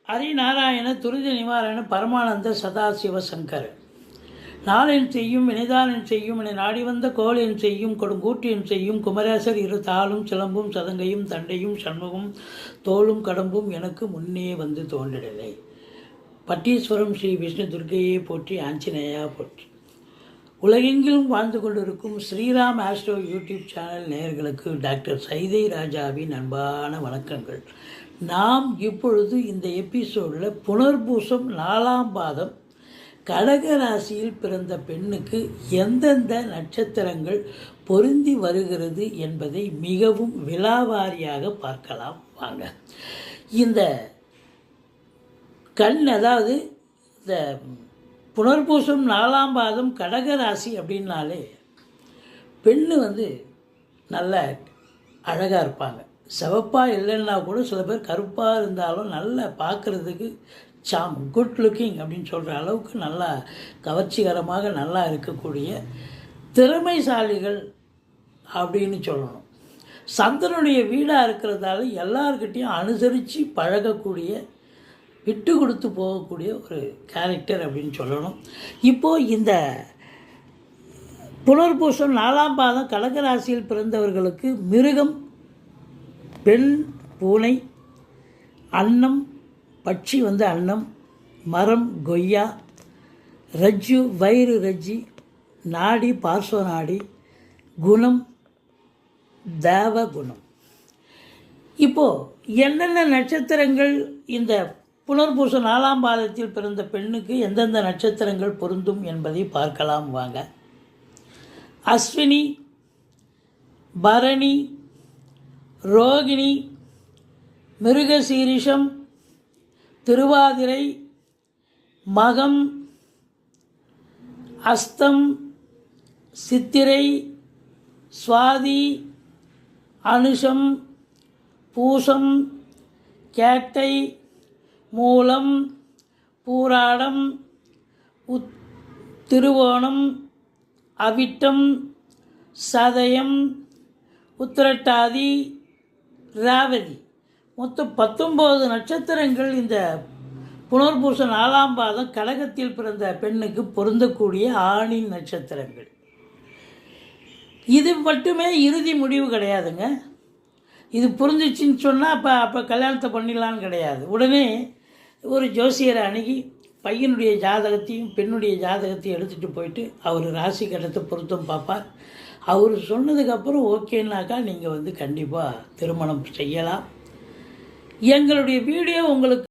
ஹரிநாராயண துரித நிவாரண பரமானந்த சதாசிவ சங்கர் நாளென் செய்யும் வினைதானென் செய்யும் என நாடி வந்த கோளென் செய்யும் கொடுங்கூற்றியன் செய்யும் குமரேசர் இரு தாளும் சிலம்பும் சதங்கையும் தண்டையும் சண்முகம் தோளும் கடம்பும் எனக்கு முன்னே வந்து தோன்றிடலை. பட்டீஸ்வரம் ஸ்ரீ விஷ்ணு துர்க்கையை போற்றி, ஆஞ்சநேயா போற்றி. உலகெங்கிலும் வாழ்ந்து கொண்டிருக்கும் ஸ்ரீராம் ஆஸ்ட்ரோ யூடியூப் சேனல் நேயர்களுக்கு டாக்டர் சைதை ராஜாவின் அன்பான வணக்கங்கள். நாம் இப்பொழுது இந்த எபிசோடில் புனர்பூசம் 4ஆம் பாதம் கடக ராசியில் பிறந்த பெண்ணுக்கு எந்தெந்த நட்சத்திரங்கள் பொருந்தி வருகிறது என்பதை மிகவும் விலாவாரியாக பார்க்கலாம். வாங்க. இந்த அதாவது இந்த புனர்பூசம் 4ஆம் பாதம் கடக ராசி அப்படின்னாலே பெண்ணு நல்ல அழகாக இருப்பாங்க. சிவப்பாக இல்லைன்னா கூட சில பேர் கருப்பாக இருந்தாலும் நல்லா பார்க்குறதுக்கு குட் லுக்கிங் அப்படின்னு சொல்கிற அளவுக்கு நல்லா கவர்ச்சிகரமாக நல்லா இருக்கக்கூடிய திறமைசாலிகள் அப்படின்னு சொல்லணும். சந்திரனுடைய வீடாக இருக்கிறதால எல்லார்கிட்டையும் அனுசரித்து பழகக்கூடிய, விட்டு கொடுத்து போகக்கூடிய ஒரு கேரக்டர் அப்படின்னு சொல்லணும். இப்போது இந்த புனர்பூசம் 4ஆம் பாதம் கடகராசியில் பிறந்தவர்களுக்கு மிருகம் பெண் பூனை, அன்னம் பட்சி அன்னம், மரம் கொய்யா, ரஜ்ஜு வயிறு ரஜ்ஜி, நாடி பார்ஸ்வ நாடி, குணம் தேவ குணம். இப்போது என்னென்ன நட்சத்திரங்கள் இந்த புனர்பூசம் 4ஆம் பாதத்தில் பிறந்த பெண்ணுக்கு எந்தெந்த நட்சத்திரங்கள் பொருந்தும் என்பதை பார்க்கலாம் வாங்க. அஸ்வினி, பரணி, ரோகிணி, மிருகசீரிஷம், திருவாதிரை, மகம், அஸ்தம், சித்திரை, சுவாதி, அனுஷம், பூசம், கேட்டை, மூலம், பூராடம், திருவோணம், அவிட்டம், சதயம், உத்திரட்டாதி, ராவதி. மொத்தம் 19 நட்சத்திரங்கள் இந்த புனர்பூசம் 4ஆம் பாதம் கடகத்தில் பிறந்த பெண்ணுக்கு பொருந்தக்கூடிய ஆணின் நட்சத்திரங்கள். இது மட்டுமே இறுதி முடிவு கிடையாதுங்க. இது புரிஞ்சிச்சின்னு சொன்னால் அப்போ கல்யாணத்தை பண்ணிடலான்னு கிடையாது. உடனே ஒரு ஜோசியரை அணுகி பையனுடைய ஜாதகத்தையும் பெண்ணுடைய ஜாதகத்தையும் எடுத்துகிட்டு போயிட்டு அவர் ராசி கட்டத்தை பொருத்தம் பார்ப்பார். அவர் சொன்னதுக்கப்புறம் ஓகேன்னாக்கா நீங்கள் கண்டிப்பாக திருமணம் செய்யலாம். எங்களுடைய வீடியோ உங்களுக்கு